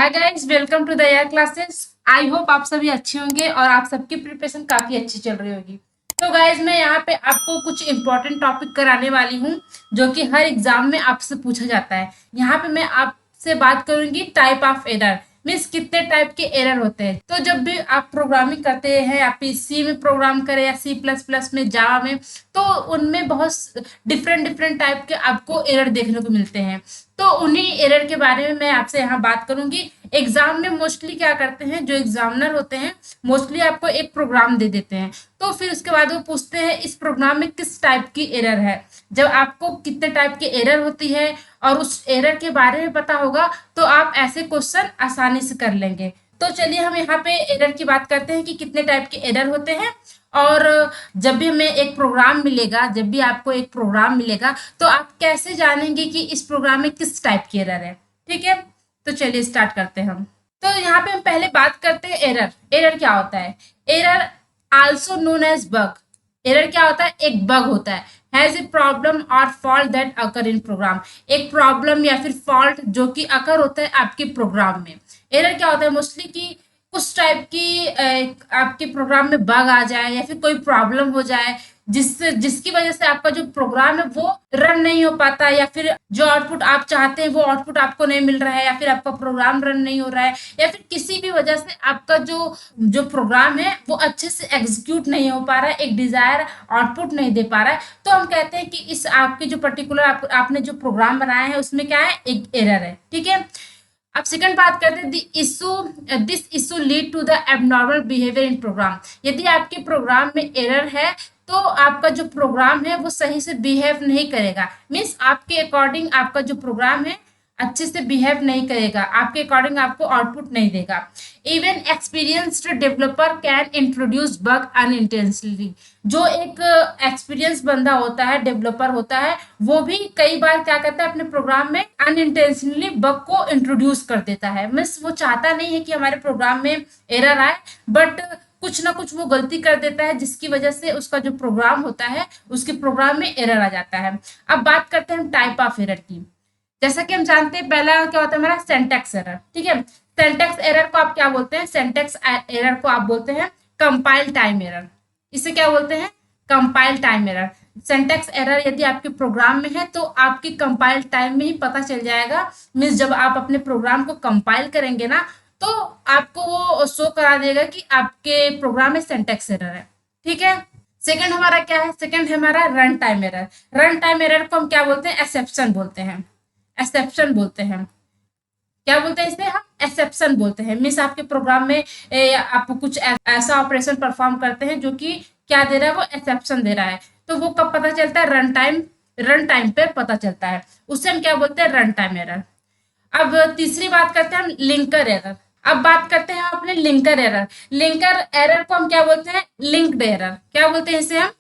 Hi guys, welcome to the air classes. I hope आप सभी अच्छे होंगे और आप सबकी प्रिपरेशन काफी अच्छी चल रही होगी। तो गाइस, मैं यहाँ पे आपको कुछ इंपॉर्टेंट टॉपिक कराने वाली हूँ जो कि हर एग्जाम में आपसे पूछा जाता है। यहाँ पे मैं आपसे बात करूंगी टाइप ऑफ एरर, मीन्स कितने टाइप के एरर होते हैं। तो जब भी आप प्रोग्रामिंग करते हैं, आप सी में प्रोग्राम करें या C++ में, जावा में, तो उनमें बहुत डिफरेंट डिफरेंट टाइप के आपको एरर देखने को मिलते हैं। तो उन्हीं एरर के बारे में मैं आपसे यहाँ बात करूंगी। एग्जाम में मोस्टली क्या करते हैं, जो एग्जामिनर होते हैं मोस्टली आपको एक प्रोग्राम दे देते हैं, तो फिर उसके बाद वो पूछते हैं इस प्रोग्राम में किस टाइप की एरर है। जब आपको कितने टाइप की एरर होती है और उस एरर के बारे में पता होगा तो आप ऐसे क्वेश्चन आसानी से कर लेंगे। तो चलिए हम यहाँ पे एरर की बात करते हैं कि कितने टाइप के एरर होते हैं। और जब भी हमें एक प्रोग्राम मिलेगा, जब भी आपको एक प्रोग्राम मिलेगा, तो आप कैसे जानेंगे कि इस प्रोग्राम में किस टाइप की एरर है। ठीक है, तो चलिए स्टार्ट करते हैं हम। तो यहाँ पे हम पहले बात करते हैं एरर। एरर क्या होता है? Error also known as bug. Error क्या होता है? एक बग होता है। हैज ए प्रॉब्लम और fault that occur in program. एक प्रॉब्लम या फिर फॉल्ट जो कि अकर होता है आपके प्रोग्राम में। एरर क्या होता है? मोस्टली कि कुछ टाइप की आपके प्रोग्राम में बग आ जाए या फिर कोई प्रॉब्लम हो जाए जिसकी वजह से आपका जो प्रोग्राम है वो रन नहीं हो पाता, या फिर जो आउटपुट आप चाहते हैं वो आउटपुट आपको नहीं मिल रहा है, या फिर आपका प्रोग्राम रन नहीं हो रहा है, या फिर किसी भी वजह से आपका जो जो प्रोग्राम है वो अच्छे से एग्जीक्यूट नहीं हो पा रहा है, एक डिजायर आउटपुट नहीं दे पा रहा है। तो हम कहते हैं कि इस आपके जो पर्टिकुलर आपने जो प्रोग्राम बनाया है उसमें क्या है? एक एरर है। ठीक है, अब सेकंड बात करते हैं this issue lead to the abnormal behaviour in program. यदि आपके प्रोग्राम में एरर है तो आपका जो प्रोग्राम है वो सही से बिहेव नहीं करेगा, मीन्स आपके अकॉर्डिंग आपका जो प्रोग्राम है अच्छे से बिहेव नहीं करेगा, आपके अकॉर्डिंग आपको आउटपुट नहीं देगा। Even experienced developer can introduce bug unintentionally. जो एक एक्सपीरियंस बंदा होता है, डेवलपर होता है, वो भी कई बार क्या करता है अपने प्रोग्राम में अनइंटेंशनली बग को इंट्रोड्यूस कर देता है। मीन्स वो चाहता नहीं है कि हमारे प्रोग्राम में एरर आए, बट कुछ ना कुछ वो गलती कर देता है जिसकी वजह से उसका जो प्रोग्राम होता है उसके प्रोग्राम में एरर आ जाता है। अब बात करते हैं हम टाइप ऑफ एरर की। जैसा कि हम जानते हैं पहला क्या होता है हमारा? Syntax error. ठीक है, सिंटैक्स एरर को आप क्या बोलते हैं? सिंटैक्स एरर को आप बोलते हैं कंपाइल टाइम एरर। इसे क्या बोलते हैं? Compile time error. Syntax error यदि आपके प्रोग्राम में है तो आपकी कंपाइल टाइम में ही पता चल जाएगा। मीन्स जब आप अपने प्रोग्राम को कंपाइल करेंगे ना तो आपको वो शो करा देगा कि आपके प्रोग्राम में सिंटैक्स एरर है। ठीक है, सेकंड हमारा क्या है? सेकंड है हमारा run time error. Run time error को हम क्या बोलते हैं? एक्सेप्शन बोलते हैं। एक्सेप्शन बोलते हैं। क्या बोलते हैं इसे? हम एक्सेप्शन बोलते हैं। मीन्स आपके प्रोग्राम में आप कुछ ऐसा ऑपरेशन परफॉर्म करते हैं जो कि क्या दे रहा है? वो एक्सेप्शन दे रहा है। तो वो कब पता चलता है? रन टाइम पे पता चलता है। उससे हम क्या बोलते हैं? Run time error. अब तीसरी बात करते हैं हम लिंकर एरर। अब बात करते हैं हम अपने लिंकर एरर। लिंकर एरर को हम क्या बोलते हैं? Linked error. क्या बोलते हैं इसे? हम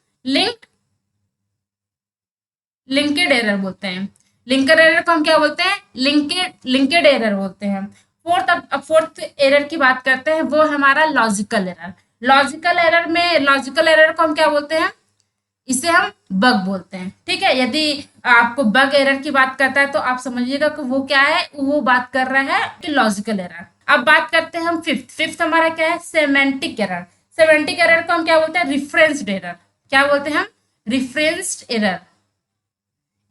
लिंकेड एरर बोलते हैं। लिंकर एरर को हम क्या बोलते हैं? लिंकेड एरर बोलते हैं। अब फोर्थ एरर की बात करते हैं, वो हमारा लॉजिकल एरर। लॉजिकल एरर को हम क्या बोलते हैं? इसे हम बग बोलते हैं। ठीक है, यदि आपको बग एरर की बात करता है तो आप समझिएगा कि वो क्या है? वो बात कर रहा है कि लॉजिकल एरर। अब बात करते हैं हम फिफ्थ हमारा क्या है? Semantic error. सेमेंटिक एरर को हम क्या बोलते हैं? रिफरेंस्ड एरर। क्या बोलते हैं हम? रिफरेंस्ड एरर।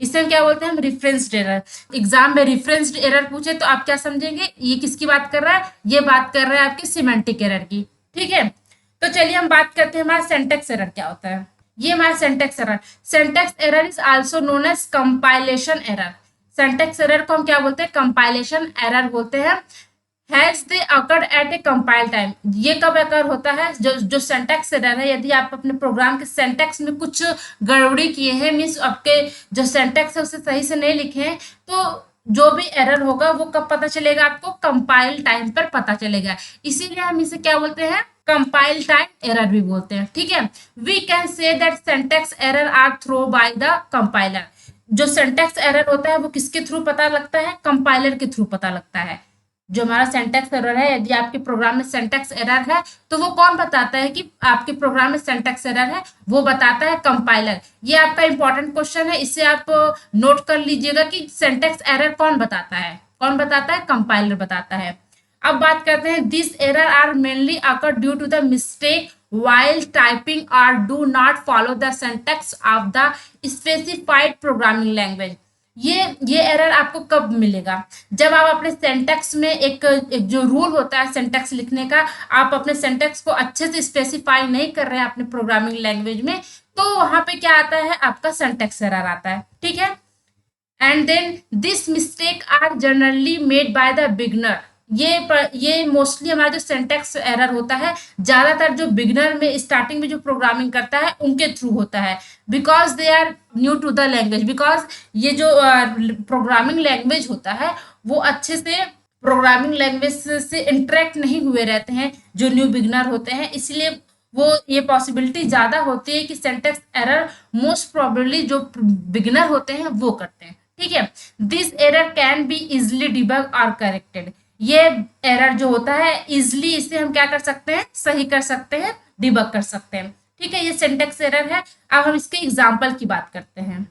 इसे हम क्या बोलते हैं? हम रिफरेंस्ड एरर। एग्जाम में रिफरेंस्ड एरर पूछे तो आप क्या समझेंगे? ये किसकी बात कर रहा है? ये बात कर रहा है आपकी सिमेंटिक एरर की। ठीक है, तो चलिए हम बात करते हैं हमारा सिंटैक्स एरर क्या होता है। ये हमारा syntax error. Syntax error is also known as compilation error. Syntax error को हम क्या बोलते हैं? कंपाइलेशन एरर बोलते हैं। Has they occurred at a compile time. ये कब अकर होता है? जो सिंटैक्स एरर है, यदि आप अपने प्रोग्राम के सिंटैक्स में कुछ गड़बड़ी किए हैं, मीन्स आपके जो सिंटैक्स है उसे सही से नहीं लिखे हैं, तो जो भी एरर होगा वो कब पता चलेगा आपको? कंपाइल टाइम पर पता चलेगा। इसीलिए हम इसे क्या बोलते हैं? कंपाइल टाइम एरर भी बोलते हैं। ठीक है, we can say that syntax error are throw by the compiler. जो सिंटैक्स एरर होता है वो किसके थ्रू पता लगता है? कंपाइलर के थ्रू पता लगता है। जो हमारा सिंटैक्स एरर है, यदि आपके प्रोग्राम में सिंटैक्स एरर है तो वो कौन बताता है कि आपके प्रोग्राम में सिंटैक्स एरर है? वो बताता है कंपाइलर। ये आपका इंपॉर्टेंट क्वेश्चन है, इसे आप नोट कर लीजिएगा कि सिंटैक्स एरर कौन बताता है? कौन बताता है? कंपाइलर बताता है। अब बात करते हैं, this error are mainly occur due to the mistake while typing or do not follow the syntax of the specified programming language। ये एरर आपको कब मिलेगा, जब आप अपने सेंटेक्स में एक जो रूल होता है सेंटेक्स लिखने का, आप अपने सेंटेक्स को अच्छे से स्पेसिफाई नहीं कर रहे हैं अपने प्रोग्रामिंग लैंग्वेज में, तो वहां पे क्या आता है, आपका सेंटेक्स एरर आता है। ठीक है, and then this mistake are generally made by the beginner. ये मोस्टली हमारा जो सिंटैक्स एरर होता है ज्यादातर जो बिगनर में स्टार्टिंग में जो प्रोग्रामिंग करता है उनके थ्रू होता है, because they are new to the language. Because ये जो प्रोग्रामिंग लैंग्वेज होता है वो अच्छे से प्रोग्रामिंग लैंग्वेज से इंटरेक्ट नहीं हुए रहते हैं जो न्यू बिगनर होते हैं, इसलिए वो ये पॉसिबिलिटी ज्यादा होती है कि सिंटैक्स एरर मोस्ट प्रोबेबली जो बिगनर होते हैं वो करते हैं। ठीक है, this error can be easily debug और करेक्टेड। ये एरर जो होता है इजिली इसे हम क्या कर सकते हैं, सही कर सकते हैं, डिबग कर सकते हैं। ठीक है, ये सिंटैक्स एरर है। अब हम इसके एग्जाम्पल की बात करते हैं।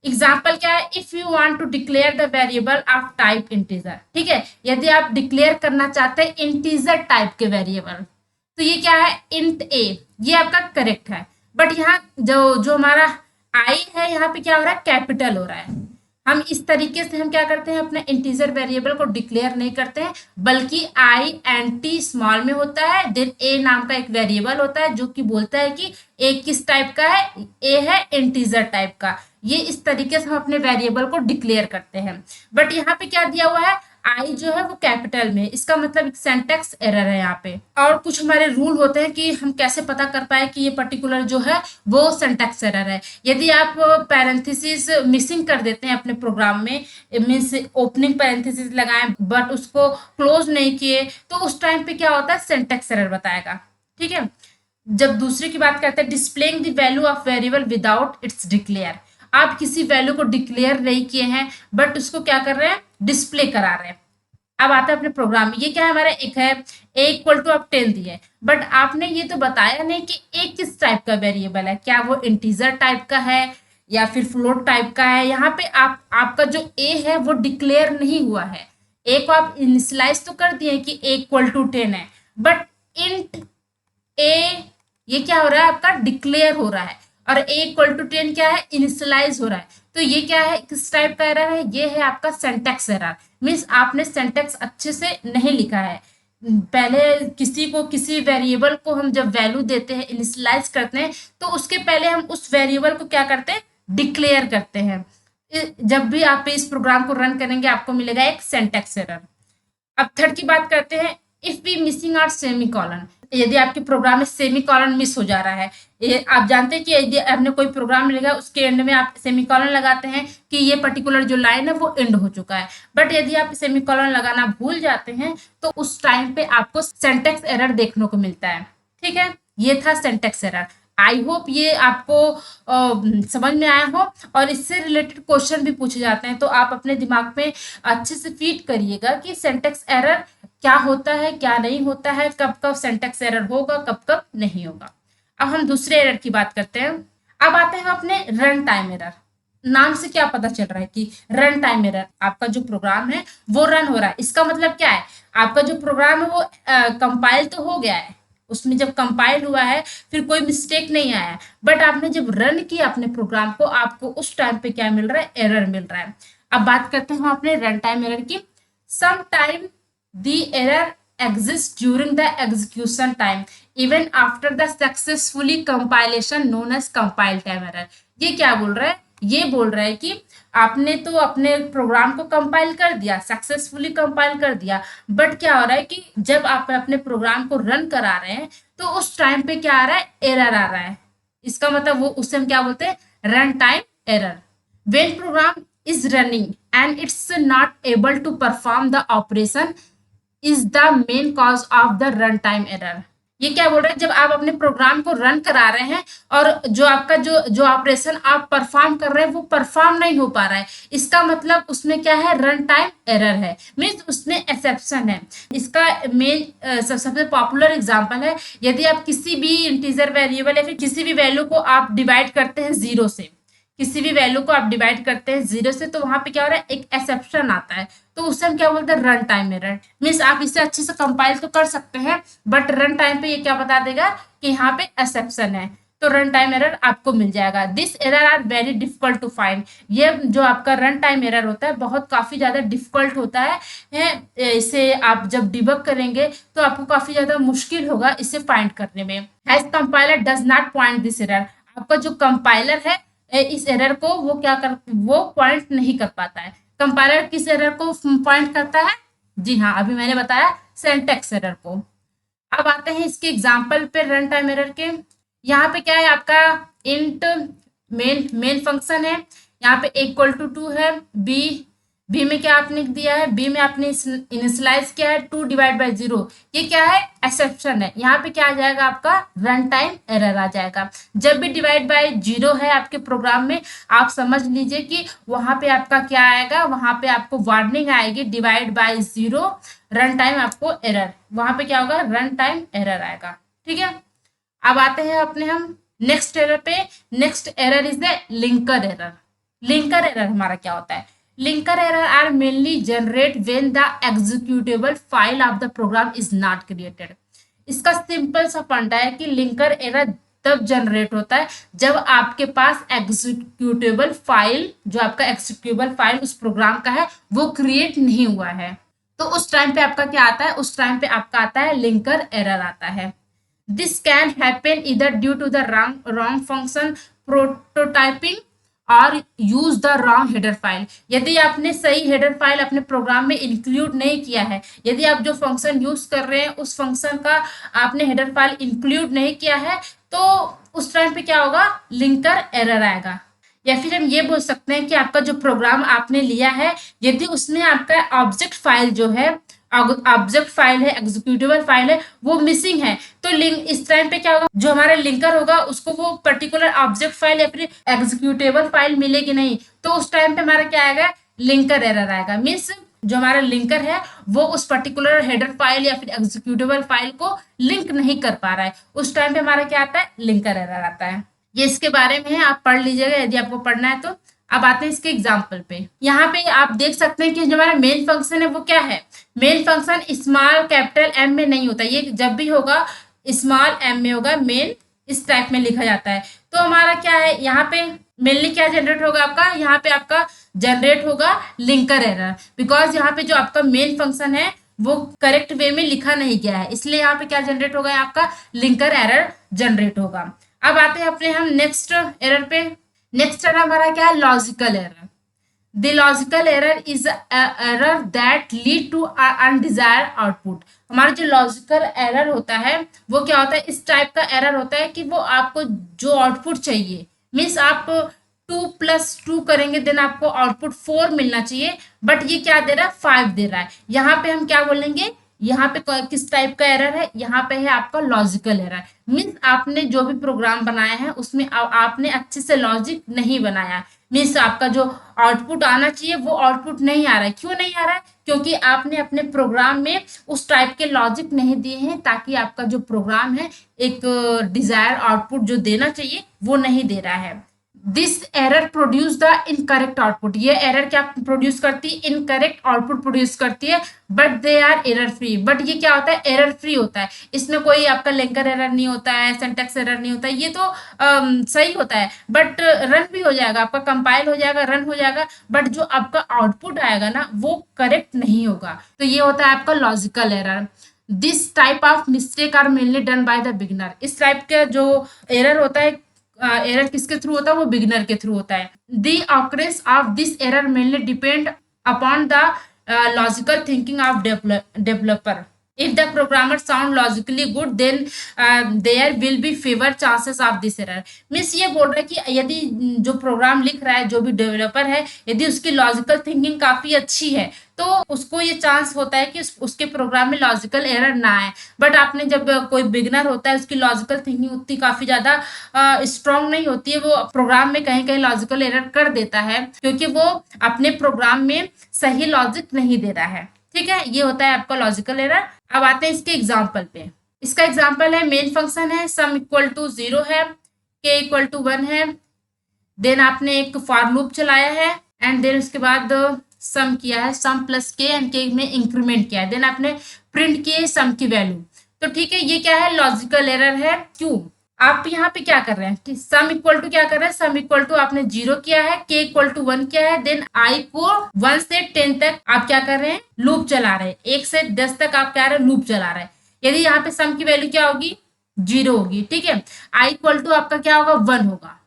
एग्जाम्पल क्या है, if you want to declare the variable of type integer. ठीक है, यदि आप डिक्लेयर करना चाहते हैं इंटीजर टाइप के वेरिएबल, तो ये क्या है, इंट ए, ये आपका करेक्ट है। बट यहाँ जो हमारा आई है, यहाँ पे क्या हो रहा है, कैपिटल हो रहा है। हम इस तरीके से हम क्या करते हैं, अपने इंटीजर वेरिएबल को डिक्लेयर नहीं करते हैं, बल्कि आई एंड टी स्मॉल में होता है, देन ए नाम का एक वेरिएबल होता है जो कि बोलता है कि ए किस टाइप का है, ए है इंटीजर टाइप का। ये इस तरीके से हम अपने वेरिएबल को डिक्लेयर करते हैं। बट यहाँ पे क्या दिया हुआ है, आई जो है वो कैपिटल में, इसका मतलब सिंटैक्स एरर है यहाँ पे। और कुछ हमारे रूल होते हैं कि हम कैसे पता कर पाए कि ये पर्टिकुलर जो है वो सिंटैक्स एरर है। यदि आप पैरेंथेसिस मिसिंग कर देते हैं अपने प्रोग्राम में, मीन्स ओपनिंग पैरेंथेसिस लगाएं बट उसको क्लोज नहीं किए, तो उस टाइम पे क्या होता है, सिंटैक्स एरर बताएगा। ठीक है, जब दूसरे की बात करते हैं, displaying the value of variable without its declare. आप किसी वैल्यू को डिक्लेयर नहीं किए हैं बट उसको क्या कर रहे हैं, डिस्प्ले करा रहे हैं। अब आता है अपने प्रोग्राम में, ये क्या है हमारा, एक है ए इक्वल टू आप 10 दिए, बट आपने ये तो बताया नहीं कि ए किस टाइप का वेरिएबल है, क्या वो इंटीजर टाइप का है या फिर फ्लोट टाइप का है। यहाँ पे आपका जो ए है वो डिक्लेयर नहीं हुआ है। ए को आप इनिशियलाइज तो कर दिए कि ए इक्वल टू 10 है, बट इंट ए ये क्या हो रहा है, आपका डिक्लेयर हो रहा है, और ए इक्वल टू 10 क्या है, इनिशियलाइज हो रहा है। तो ये क्या है, किस टाइप का एरर है, ये है आपका सिंटैक्स एरर। मीन्स आपने सिंटैक्स अच्छे से नहीं लिखा है। पहले किसी वेरिएबल को हम जब वैल्यू देते हैं, इनिशियलाइज करते हैं, तो उसके पहले हम उस वेरिएबल को क्या करते हैं, डिक्लेयर करते हैं। जब भी आप इस प्रोग्राम को रन करेंगे आपको मिलेगा एक सिंटैक्स एरर। अब थर्ड की बात करते हैं, if we missing are semicolon. यदि आपके प्रोग्राम में सेमी कॉलन मिस हो जा रहा है, ये आप जानते हैं कि यदि आपने कोई प्रोग्राम लिखा उसके एंड में आप सेमी कॉलन लगाते हैं कि ये पर्टिकुलर जो लाइन है वो एंड हो चुका है, बट यदि आप सेमी कॉलन लगाना भूल जाते हैं तो उस टाइम पे आपको सिंटैक्स एरर देखने को मिलता है। ठीक है, ये था सिंटैक्स एरर। आई होप ये आपको समझ में आया हो, और इससे रिलेटेड क्वेश्चन भी पूछे जाते हैं, तो आप अपने दिमाग में अच्छे से फीड करिएगा कि सिंटैक्स एरर क्या होता है, क्या नहीं होता है, कब कब सिंटैक्स एरर होगा, कब कब नहीं होगा। अब हम दूसरे एरर की बात करते हैं। अब आते हैं अपने रन टाइम एरर। नाम से क्या पता चल रहा है कि रन टाइम एरर, आपका जो प्रोग्राम है वो रन हो रहा है। इसका मतलब क्या है, आपका जो प्रोग्राम है वो कंपाइल तो हो गया है, उसमें जब कंपाइल हुआ है फिर कोई मिस्टेक नहीं आया, बट आपने जब रन किया अपने प्रोग्राम को, आपको उस टाइम पे क्या मिल रहा है, एरर मिल रहा है। अब बात करते हैं हम अपने रन टाइम एरर की। Some time the error exists during the execution time even after the successfully compilation known as compile time error। ये क्या बोल रहा है, ये बोल रहा है कि आपने तो अपने प्रोग्राम को कंपाइल कर दिया, सक्सेसफुली कंपाइल कर दिया, बट क्या हो रहा है कि जब आप अपने प्रोग्राम को रन करा रहे हैं तो उस टाइम पे क्या आ रहा है, एरर आ रहा है। इसका मतलब वो उससे हम क्या बोलते हैं, run time error. When program is running and it's not able to perform the operation is the main cause of the runtime error। ये क्या बोल रहे हैं, जब आप अपने प्रोग्राम को रन करा रहे हैं और जो आपका जो ऑपरेशन आप परफॉर्म कर रहे हैं वो परफॉर्म नहीं हो पा रहा है, इसका मतलब उसमें क्या है, रन टाइम एरर है, मीन्स उसमें एक्सेप्शन है। इसका मेन सबसे पॉपुलर एग्जांपल है, यदि आप किसी भी इंटीजर वेरिएबल या फिर किसी भी वैल्यू को आप डिवाइड करते हैं जीरो से, किसी भी वैल्यू को आप डिवाइड करते हैं 0 से, तो वहां पे क्या हो रहा है, एक एक्सेप्शन आता है, तो उससे हम क्या बोलते हैं, रन टाइम एरर। मीन्स आप इसे अच्छे से कंपाइल तो कर सकते हैं, बट रन टाइम पे ये क्या बता देगा कि यहाँ पे एक्सेप्शन है, तो रन टाइम एरर आपको मिल जाएगा। This error are very difficult to find. ये जो आपका रन टाइम एरर होता है बहुत काफी ज्यादा डिफिकल्ट होता है। इसे आप जब डिबग करेंगे तो आपको काफी ज्यादा मुश्किल होगा इसे फाइंड करने में। Has compiler does not point this error. आपका जो कंपाइलर है इस एरर को वो पॉइंट नहीं कर पाता है। कंपाइलर किस एरर को पॉइंट करता है? जी हाँ, अभी मैंने बताया सिंटैक्स एरर को। अब आते हैं इसके एग्जांपल पे रन टाइम एरर के। यहाँ पे क्या है, आपका इंट मेन फंक्शन है, यहाँ पे इक्वल टू 2 है, बी में क्या आपने दिया है, बी में आपने इनिशियलाइज किया है 2 डिवाइड बाई 0। ये क्या है, एक्सेप्शन है। यहाँ पे क्या आ जाएगा, आपका रन टाइम एरर आ जाएगा। जब भी डिवाइड बाई 0 है आपके प्रोग्राम में, आप समझ लीजिए कि वहां पे आपका क्या आएगा, वहां पे आपको वार्निंग आएगी डिवाइड बाई 0 रन टाइम, आपको एरर, वहां पे क्या होगा, रन टाइम एरर आएगा। ठीक है, अब आते हैं अपने हम नेक्स्ट एरर पे। Next error is the linker error. Linker error हमारा क्या होता है? Linker error are mainly generate when the executable file of the program is not created. इसका सिंपल सा फंडा है कि लिंकर एरर तब जनरेट होता है जब आपके पास एग्जीक्यूटेबल फाइल, जो आपका एग्जीक्यूटेबल फाइल उस प्रोग्राम का है, वो क्रिएट नहीं हुआ है। तो उस टाइम पे आपका क्या आता है, उस टाइम पे आपका आता है लिंकर एरर आता है। This can happen either due to the wrong function prototyping और use the wrong header file। यदि आपने सही हेडर फाइल अपने प्रोग्राम में इंक्लूड नहीं किया है, यदि आप जो फंक्शन यूज कर रहे हैं उस फंक्शन का आपने हेडर फाइल इंक्लूड नहीं किया है, तो उस टाइम पे क्या होगा, लिंकर एरर आएगा। या फिर हम ये बोल सकते हैं कि आपका जो प्रोग्राम आपने लिया है, यदि उसमें आपका ऑब्जेक्ट फाइल जो है, ऑब्जेक्ट फाइल है, एग्जीक्यूटेबल फाइल है, वो मिसिंग है, तो लिंक इस टाइम पे क्या होगा, जो हमारा लिंकर होगा उसको वो पर्टिकुलर ऑब्जेक्ट फाइल या फिर एग्जीक्यूटेबल फाइल मिलेगी नहीं, तो उस टाइम पे हमारा क्या आएगा, लिंकर एरर आएगा। मीन्स जो हमारा लिंकर है वो उस पर्टिकुलर हेडर फाइल या फिर एग्जीक्यूटेबल फाइल को लिंक नहीं कर पा रहा है, उस टाइम पे हमारा क्या आता है, लिंकर एरर आता है। ये इसके बारे में है, आप पढ़ लीजिएगा यदि आपको पढ़ना है तो। अब आते हैं इसके एग्जाम्पल पे। यहाँ पे आप देख सकते हैं कि जो हमारा मेन फंक्शन है वो क्या है, main function small capital M में नहीं होता, ये जब भी होगा स्मॉल एम में होगा, मेन इस टाइप में लिखा जाता है। तो हमारा क्या है, यहाँ पे मेनली क्या जनरेट होगा आपका, यहाँ पे आपका जनरेट होगा लिंकर एरर, बिकॉज यहाँ पे जो आपका मेन फंक्शन है वो करेक्ट वे में लिखा नहीं गया है, इसलिए यहाँ पे क्या जनरेट होगा, आपका लिंकर एरर जनरेट होगा। अब आते हैं अपने हम नेक्स्ट एरर पे। नेक्स्ट एरर हमारा क्या है, logical error. The logical error is error that lead to undesired output. हमारा जो लॉजिकल एरर होता है वो क्या होता है, इस टाइप का एरर होता है कि वो आपको जो आउटपुट चाहिए, मीन्स आप 2+2 करेंगे देन आपको आउटपुट 4 मिलना चाहिए, बट ये क्या दे रहा है, 5 दे रहा है। यहाँ पे हम क्या बोलेंगे, यहाँ पे किस टाइप का एरर है, यहाँ पे है आपका लॉजिकल एरर। मीन्स आपने जो भी प्रोग्राम बनाया है उसमें आपने अच्छे से लॉजिक नहीं बनाया, मीन्स आपका जो आउटपुट आना चाहिए वो आउटपुट नहीं आ रहा है। क्यों नहीं आ रहा है, क्योंकि आपने अपने प्रोग्राम में उस टाइप के लॉजिक नहीं दिए हैं, ताकि आपका जो प्रोग्राम है एक डिजायर आउटपुट जो देना चाहिए वो नहीं दे रहा है। This error produce the incorrect output. ये एरर क्या प्रोड्यूस करती है, इनकरेक्ट आउटपुट प्रोड्यूस करती है, but they are error free. But ये क्या होता है, एरर फ्री होता है, इसमें कोई आपका लिंकर एरर नहीं होता है, सिंटैक्स एरर नहीं होता है, ये तो सही होता है, बट रन भी हो जाएगा, आपका कंपाइल हो जाएगा, रन हो जाएगा, बट जो आपका आउटपुट आएगा ना वो करेक्ट नहीं होगा। तो ये होता है आपका logical error. This type of mistake are mainly done by the beginner. इस टाइप का जो एरर होता है, एरर किसके थ्रू होता है, वो बिगिनर के थ्रू होता है। The occurrence of this error mainly depend upon the logical thinking of developer. If the programmer sound logically good, then there will be fewer chances of this error। Means ये बोल रहा है कि यदि जो प्रोग्राम लिख रहा है, जो भी डेवलपर है, यदि उसकी लॉजिकल थिंकिंग काफी अच्छी है तो उसको ये चांस होता है कि उसके प्रोग्राम में लॉजिकल एरर ना आए। बट आपने जब कोई बिगनर होता है, उसकी लॉजिकल थिंकिंग उतनी काफी ज्यादा स्ट्रांग नहीं होती है, वो प्रोग्राम में कहीं कहीं लॉजिकल एरर कर देता है, क्योंकि वो अपने प्रोग्राम में सही लॉजिक नहीं दे रहा है। ठीक है, ये होता है आपका लॉजिकल एरर। अब आते हैं इसके एग्जाम्पल पे। इसका एग्जाम्पल है, मेन फंक्शन है, सम इक्वल टू 0 है, k इक्वल टू 1 है, देन आपने एक फॉर लूप चलाया है एंड देन उसके बाद सम किया है, सम प्लस के एंड के में इंक्रीमेंट किया है, देन आपने प्रिंट किए सम की वैल्यू। तो ठीक है, ये क्या है, लॉजिकल एरर है। क्यों, आप यहाँ पे क्या कर रहे हैं, सम इक्वल टू क्या कर रहे हैं, सम इक्वल टू आपने 0 किया है, के इक्वल टू 1 किया है, देन आई को 1 से 10 तक आप क्या कर रहे हैं, लूप चला रहे हैं, 1 से 10 तक आप क्या रहे हैं, लूप चला रहे हैं। यदि यहाँ पे सम की वैल्यू क्या होगी, 0 होगी, ठीक है। आई इक्वल टू आपका क्या होगा, 1 होगा।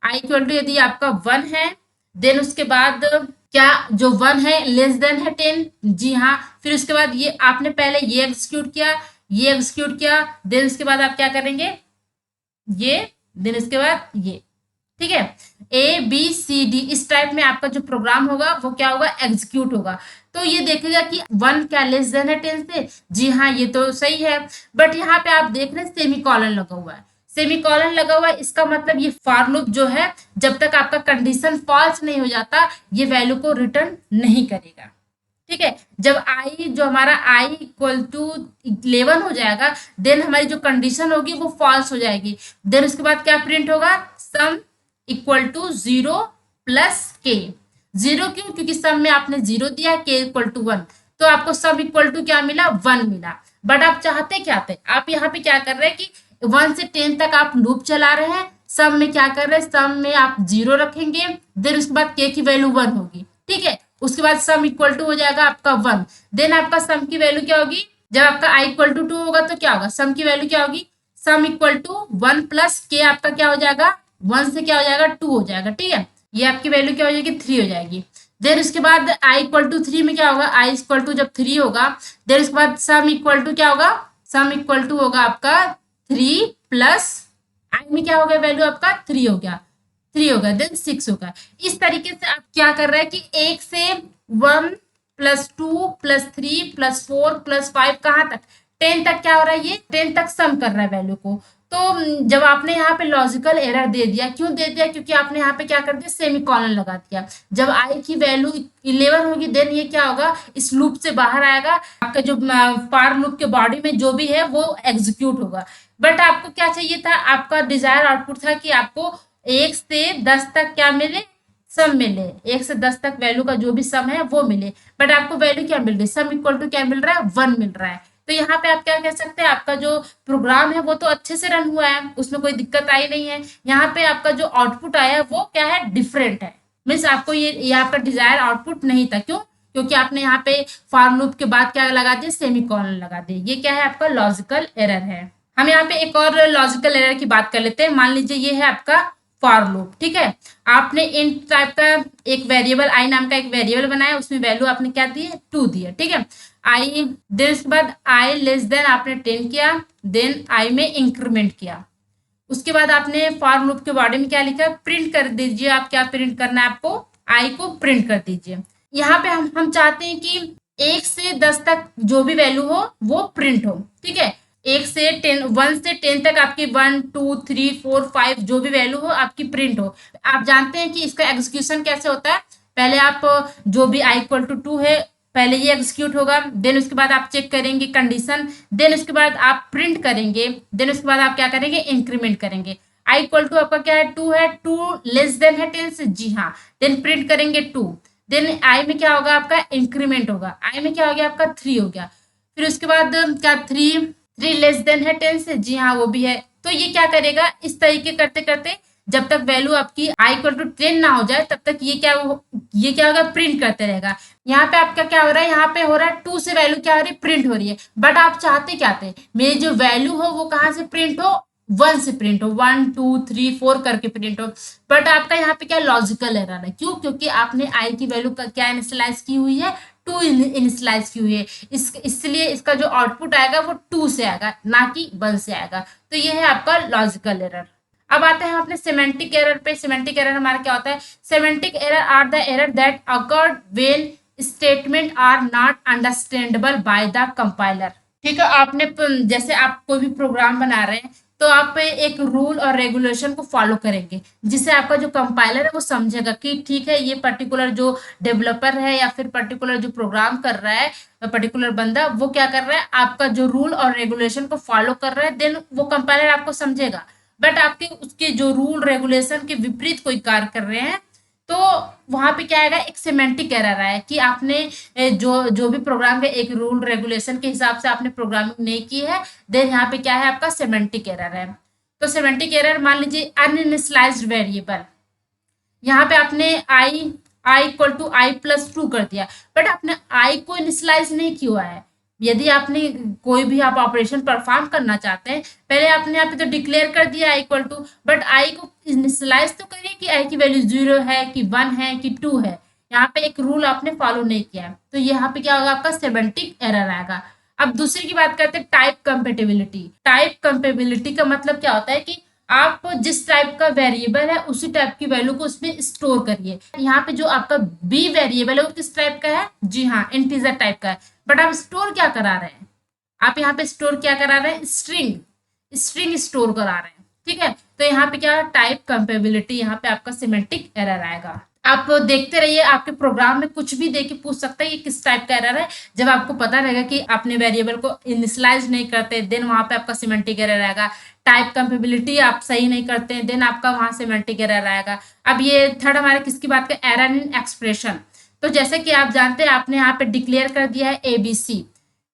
आई इक्वल टू यदि आपका 1 है, देन उसके बाद क्या, जो 1 है लेस देन है 10, जी हाँ। फिर उसके बाद ये आपने पहले ये एग्जीक्यूट किया, ये एग्जीक्यूट किया, देन उसके बाद आप क्या करेंगे, ये, देन इसके बाद ये, ठीक है। ए बी सी डी इस टाइप में आपका जो प्रोग्राम होगा वो क्या होगा, एग्जीक्यूट होगा। तो ये देखेगा कि 1 क्या लेस देन है 10 से, जी हाँ ये तो सही है। बट यहाँ पे आप देख रहे हैं सेमी कॉलन लगा हुआ है, सेमी कॉलन लगा हुआ है, इसका मतलब ये फॉर लूप जो है जब तक आपका कंडीशन फॉल्स नहीं हो जाता ये वैल्यू को रिटर्न नहीं करेगा, ठीक है। जब आई जो हमारा आई इक्वल टू 11 हो जाएगा, देन हमारी जो कंडीशन होगी वो फॉल्स हो जाएगी। देन उसके बाद क्या प्रिंट होगा, सम इक्वल टू 0 प्लस के। 0 क्यों, क्योंकि सम में आपने 0 दिया, के इक्वल टू 1, तो आपको सम इक्वल टू क्या मिला, 1 मिला। बट आप चाहते क्या थे, आप यहाँ पे क्या कर रहे हैं कि 1 से 10 तक आप लूप चला रहे हैं, सम में क्या कर रहे हैं, सम में आप 0 रखेंगे, देन उसके बाद के की वैल्यू 1 होगी, ठीक है। उसके बाद सम इक्वल टू हो जाएगा आपका 1, देन आपका सम की वैल्यू क्या होगी, जब आपका आई इक्वल टू 2 होगा तो क्या होगा, सम की वैल्यू क्या होगी, सम इक्वल टू 1 प्लस के आपका क्या हो जाएगा, 1 से क्या हो जाएगा 2 हो जाएगा, ठीक है। ये आपकी वैल्यू क्या हो जाएगी, 3 हो जाएगी। देन उसके बाद आई इक्वल टू 3 में क्या होगा, आई इक्वल टू जब 3 होगा, देन उसके बाद सम इक्वल टू क्या होगा, सम इक्वल टू होगा आपका 3 प्लस आई में क्या हो गया, वैल्यू आपका 3 हो गया, 3 होगा, देन 6 होगा। इस तरीके से आप क्या कर रहे हैं कि 1 से 1 प्लस 2 प्लस 3 प्लस 4 प्लस 5 कहाँ तक, 10 तक क्या हो रहा है, ये 10 तक सम कर रहा है वैल्यू को। तो जब आपने यहाँ पे लॉजिकल एरर दे दिया, क्यों दे दिया, क्योंकि आपने यहाँ पे क्या कर दिया, सेमी कॉलन लगा दिया। जब आई की वैल्यू 11 होगी, देन ये क्या होगा, इस लूप से बाहर आएगा, आपका जो फॉर लूप के बॉडी में जो भी है वो एग्जीक्यूट होगा। बट आपको क्या चाहिए था, आपका डिजायर आउटपुट था कि आपको 1 से 10 तक क्या मिले, सम मिले, 1 से 10 तक वैल्यू का जो भी सम है वो मिले। बट आपको वैल्यू क्या मिल रही है, सम इक्वल टू क्या मिल रहा है, 1 मिल रहा है। तो यहाँ पे आप क्या कह सकते हैं, आपका जो प्रोग्राम है वो तो अच्छे से रन हुआ है, उसमें कोई दिक्कत आई नहीं है। यहाँ पे आपका जो आउटपुट आया वो क्या है, डिफरेंट है, मीन्स आपको ये आपका डिजायर आउटपुट नहीं था। क्यों, क्योंकि आपने यहाँ पे फॉर लूप के बाद क्या लगा दिया, सेमी कॉलन लगा दिया। ये क्या है, आपका लॉजिकल एरर है। हम यहाँ पे एक और लॉजिकल एरर की बात कर लेते हैं। मान लीजिए ये है आपका फॉर लूप, ठीक है। आपने इंट टाइप का एक वेरिएबल, आई नाम का एक वेरिएबल बनाया, उसमें वैल्यू आपने क्या दी है, 2 दी है, ठीक है। आई, देन उसके बाद आई लेस देन आपने 10 किया, देन आई में इंक्रीमेंट किया। उसके बाद आपने फॉर लूप के बॉडी में क्या लिखा, प्रिंट कर दीजिए। आप क्या प्रिंट करना है, आपको आई को प्रिंट कर दीजिए। यहाँ पे हम चाहते हैं कि 1 से 10 तक जो भी वैल्यू हो वो प्रिंट हो, ठीक है। 1 से 10 तक आपकी 1 2 3 4 5 जो भी वैल्यू हो आपकी प्रिंट हो। आप जानते हैं कि इसका एग्जीक्यूशन कैसे होता है, पहले आप जो भी आई इक्वल टू 2 है पहले ये एग्जीक्यूट होगा, देन उसके बाद आप चेक करेंगे कंडीशन, देन उसके बाद आप प्रिंट करेंगे, देन उसके बाद आप क्या करेंगे, इंक्रीमेंट करेंगे। आई इक्वल टू आपका क्या है, 2 है, 2 लेस देन है 10 से, जी हाँ। देन प्रिंट करेंगे 2, देन आई में क्या होगा, आपका इंक्रीमेंट होगा। आई में क्या हो गया, आपका 3 हो गया। फिर उसके बाद क्या, 3 लेस देन है 10 से, जी हाँ वो भी है। तो ये क्या करेगा, इस तरीके करते करते जब तक वैल्यू आपकी आई इक्वल टू 10 ना हो जाए तब तक ये क्या होगा, प्रिंट करते रहेगा। यहाँ पे आपका क्या हो रहा है, यहाँ पे हो रहा है 2 से वैल्यू क्या हो रही है, प्रिंट हो रही है। बट आप चाहते क्या थे, मेरी जो वैल्यू हो वो कहाँ से प्रिंट हो, 1 से प्रिंट हो, 1 2 3 4 करके प्रिंट हो। बट आपका यहाँ पे क्या लॉजिकल एरर है, क्यों, क्योंकि आपने आई की वैल्यू का क्या इनिशियलाइज की हुई है, 2 इनिशियलाइज की हुई है। इसलिए इसका जो आउटपुट आएगा वो 2 से आएगा, ना कि 1 से आएगा। तो ये है आपका लॉजिकल एरर। अब आते हैं अपने सिमेंटिक एरर पे। सिमेंटिक एरर हमारा क्या होता है, semantic error are the error that occurred when statement are not understandable by the compiler, ठीक है। आपने जैसे आप कोई भी प्रोग्राम बना रहे हैं तो आप एक रूल और रेगुलेशन को फॉलो करेंगे जिससे आपका जो कंपाइलर है वो समझेगा कि ठीक है ये पर्टिकुलर जो डेवलपर है या फिर पर्टिकुलर जो प्रोग्राम कर रहा है पर्टिकुलर बंदा वो क्या कर रहा है, आपका जो रूल और रेगुलेशन को फॉलो कर रहा है, देन वो कंपाइलर आपको समझेगा। बट आपके उसके जो रूल रेगुलेशन के विपरीत कोई कार्य कर रहे हैं, तो वहां पे क्या आएगा, एक सिमेंटिक एरर आया कि आपने जो जो भी प्रोग्राम के एक रूल रेगुलेशन के हिसाब से आपने प्रोग्रामिंग नहीं की है, देन यहाँ पे क्या है, आपका सिमेंटिक एरर है। तो सिमेंटिक एरर मान लीजिए अनइनिशियलाइज्ड वेरिएबल, यहाँ पे आपने i equal to i plus two कर दिया, बट आपने आई को इनिशियलाइज नहीं किया है। यदि आपने कोई भी आप ऑपरेशन परफॉर्म करना चाहते हैं, पहले आपने यहाँ पे तो डिक्लेयर कर दिया आई इक्वल टू, बट आई को इनिशियलाइज तो करिए कि आई की वैल्यू 0 है कि 1 है कि 2 है। यहाँ पे एक रूल आपने फॉलो नहीं किया है, तो यहाँ पे क्या होगा, आपका सिमेंटिक एरर आएगा। अब दूसरी की बात करते हैं, टाइप कंपेटिबिलिटी। टाइप कंपेटिबिलिटी का मतलब क्या होता है कि आप जिस टाइप का वेरिएबल है उसी टाइप की वैल्यू को उसमें स्टोर करिए। यहाँ पे जो आपका बी वेरिएबल है वो किस टाइप का है, जी हाँ, इंटीजर टाइप का है, बट आप स्टोर क्या करा रहे हैं, आप यहाँ पे स्टोर क्या करा रहे हैं, स्ट्रिंग, स्ट्रिंग स्टोर करा रहे हैं, ठीक है। तो यहाँ पे क्या, टाइप कंपेबिलिटी, यहाँ पे आपका सिमेंटिक एरर आएगा। आप देखते रहिए, आपके प्रोग्राम में कुछ भी देके पूछ सकता है ये किस टाइप का एरर है। जब आपको पता रहेगा कि आपने वेरिएबल को इनिशियलाइज नहीं करते, देन वहां पे आपका सिमेंटिक एरर आएगा। टाइप कंपेबिलिटी आप सही नहीं करते हैं, देन आपका वहां सिमेंटिक एरर आएगा। अब ये थर्ड हमारे किसकी बात करें, एरर इन एक्सप्रेशन। तो जैसे कि आप जानते हैं, आपने यहाँ पे डिक्लेयर कर दिया है ABC,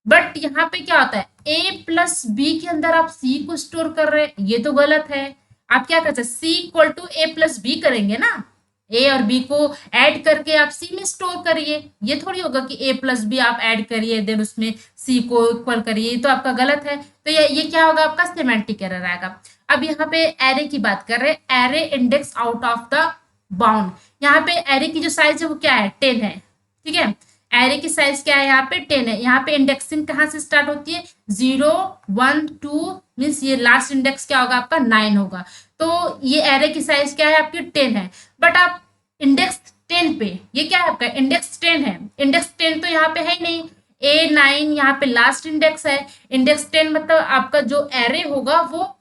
बट यहाँ पे क्या होता है, A प्लस बी के अंदर आप C को स्टोर कर रहे हैं, ये तो गलत है। आप क्या करते हैं, C equal to A plus B करेंगे ना, A और B को ऐड करके आप C में स्टोर करिए। ये थोड़ी होगा कि A प्लस बी आप ऐड करिए देन उसमें C को इक्वल करिए, ये तो आपका गलत है। तो ये क्या होगा, आपका सिमेंटिक एरर आएगा। अब यहाँ पे एरे की बात कर रहे हैं, array index out of the bound. यहाँ पे एरे की जो साइज है वो क्या है, 10 है, ठीक है। एरे की साइज क्या है, यहाँ पे 10 है। यहाँ पे इंडेक्सिंग कहाँ से स्टार्ट होती है, 0 1 2 मीन्स ये लास्ट इंडेक्स क्या होगा, आपका 9 होगा। तो ये एरे की साइज क्या है, आपकी 10 है। बट आप इंडेक्स 10 पे, ये क्या है, आपका इंडेक्स 10 है। इंडेक्स 10 तो यहाँ पे है ही नहीं, A9 यहाँ पे लास्ट इंडेक्स है। इंडेक्स 10 मतलब आपका जो एरे होगा वो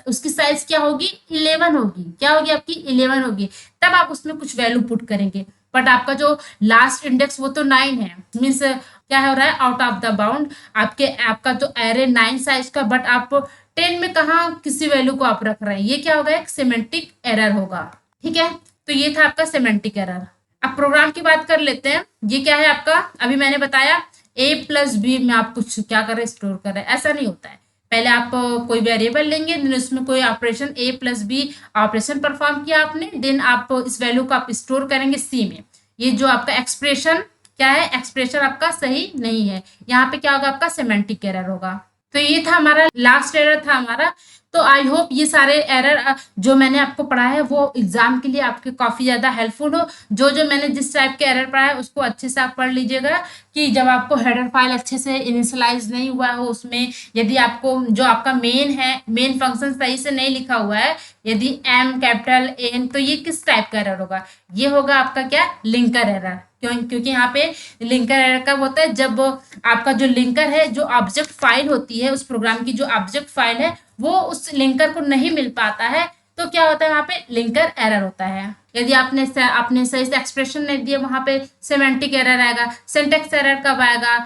उसकी साइज क्या होगी, 11 होगी। क्या होगी, आपकी 11 होगी। तब आप उसमें कुछ वैल्यू पुट करेंगे, बट आपका जो लास्ट इंडेक्स वो तो 9 है, मीन्स क्या हो रहा है, आउट ऑफ द बाउंड। आपका जो एरे 9 साइज का, बट आप 10 में कहा किसी वैल्यू को आप रख रहे हैं, ये क्या होगा, एक सिमेंटिक एरर होगा, ठीक है। तो ये था आपका सिमेंटिक एरर। अब प्रोग्राम की बात कर लेते हैं। ये क्या है आपका, अभी मैंने बताया A प्लस बी में आप कुछ क्या कर रहे हैं, स्टोर कर रहे हैं। ऐसा नहीं होता है, पहले आप कोई वेरिएबल लेंगे, देन उसमें कोई operation A plus B operation perform किया आपने, देन आप इस वैल्यू को आप स्टोर करेंगे C में। ये जो आपका एक्सप्रेशन क्या है, एक्सप्रेशन आपका सही नहीं है। यहाँ पे क्या होगा, आपका सिमेंटिक एरर होगा। तो ये था हमारा लास्ट एरर था हमारा। तो आई होप ये सारे एरर जो मैंने आपको पढ़ा है वो एग्जाम के लिए आपके काफी ज्यादा हेल्पफुल हो। जो जो मैंने जिस टाइप के एरर पढ़ा है उसको अच्छे से आप पढ़ लीजिएगा, कि जब आपको हेडर फाइल अच्छे से इनिशियलाइज नहीं हुआ हो, उसमें यदि आपको जो आपका मेन है, मेन फंक्शन सही से नहीं लिखा हुआ है, यदि M कैपिटल N, तो ये किस टाइप का एरर होगा, ये होगा आपका क्या, लिंकर एरर। क्योंकि यहाँ पे लिंकर एरर कब होता है, जब आपका जो लिंकर है, जो ऑब्जेक्ट फाइल होती है, उस प्रोग्राम की जो ऑब्जेक्ट फाइल है वो उस लिंकर को नहीं मिल पाता है, तो क्या होता है, वहां पे लिंकर एरर होता है। यदि आपने सही से एक्सप्रेशन नहीं दिया, वहां पे सिमेंटिक एरर आएगा। सिंटेक्स एरर कब आएगा,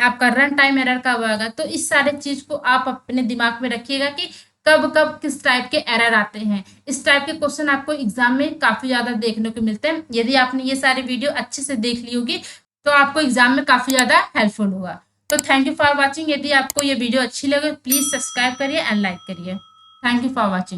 आपका रन टाइम एरर कब आएगा। तो इस सारे चीज को आप अपने दिमाग में रखिएगा कि कब कब किस टाइप के एरर आते हैं। इस टाइप के क्वेश्चन आपको एग्जाम में काफी ज्यादा देखने को मिलते हैं। यदि आपने ये सारी वीडियो अच्छे से देख ली होगी तो आपको एग्जाम में काफी ज्यादा हेल्पफुल होगा। तो थैंक यू फॉर वॉचिंग। यदि आपको ये वीडियो अच्छी लगे प्लीज सब्सक्राइब करिए एंड लाइक करिए। Thank you for watching.